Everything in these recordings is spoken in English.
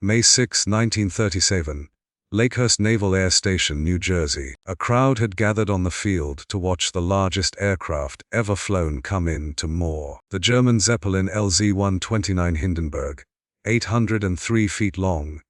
May 6, 1937. Lakehurst Naval Air Station, New Jersey. A crowd had gathered on the field to watch the largest aircraft ever flown come in to moor. The German zeppelin LZ-129 Hindenburg, 803 feet long,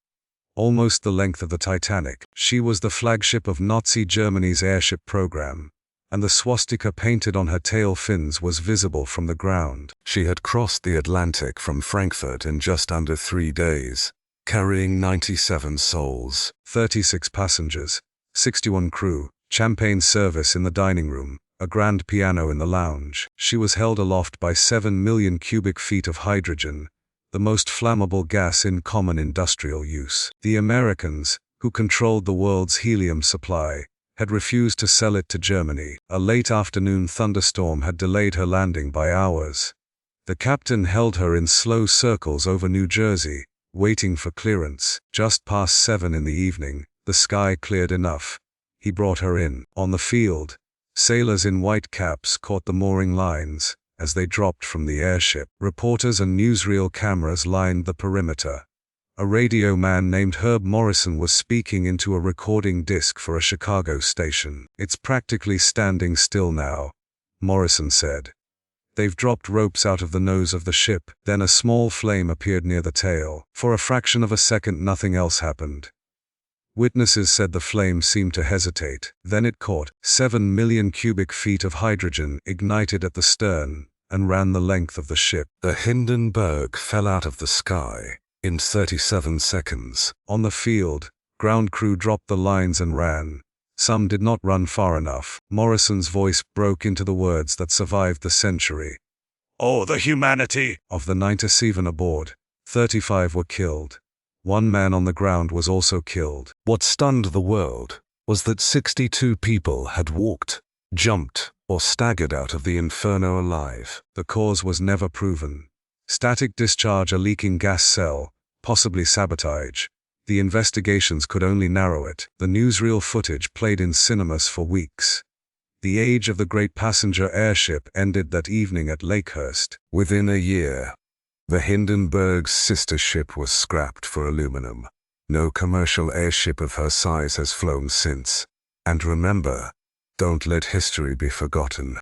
almost the length of the Titanic. She was the flagship of Nazi Germany's airship program, and the swastika painted on her tail fins was visible from the ground. She had crossed the Atlantic from Frankfurt in just under 3 days, carrying 97 souls, 36 passengers, 61 crew, champagne service in the dining room, a grand piano in the lounge. She was held aloft by 7 million cubic feet of hydrogen, the most flammable gas in common industrial use. The Americans, who controlled the world's helium supply, had refused to sell it to Germany. A late afternoon thunderstorm had delayed her landing by hours. The captain held her in slow circles over New Jersey, waiting for clearance. Just past 7 in the evening, the sky cleared enough. He brought her in. On the field, sailors in white caps caught the mooring lines as they dropped from the airship. Reporters and newsreel cameras lined the perimeter. A radio man named Herbert Morrison was speaking into a recording disc for a Chicago station. "It's practically standing still now," Morrison said. "They've dropped ropes out of the nose of the ship." Then a small flame appeared near the tail. For a fraction of a second nothing else happened. Witnesses said the flame seemed to hesitate. Then it caught. 7 million cubic feet of hydrogen ignited at the stern and ran the length of the ship. The Hindenburg fell out of the sky in 37 seconds. On the field, ground crew dropped the lines and ran. Some did not run far enough. Morrison's voice broke into the words that survived the century. "Oh, the humanity!" Of the 97 aboard, 35 were killed. 1 man on the ground was also killed. What stunned the world was that 62 people had walked, jumped, or staggered out of the inferno alive. The cause was never proven. Static discharge, a leaking gas cell, possibly sabotage. The investigations could only narrow it. The newsreel footage played in cinemas for weeks. The age of the great passenger airship ended that evening at Lakehurst. Within a year, the Hindenburg's sister ship was scrapped for aluminum. No commercial airship of her size has flown since. And remember, don't let history be forgotten.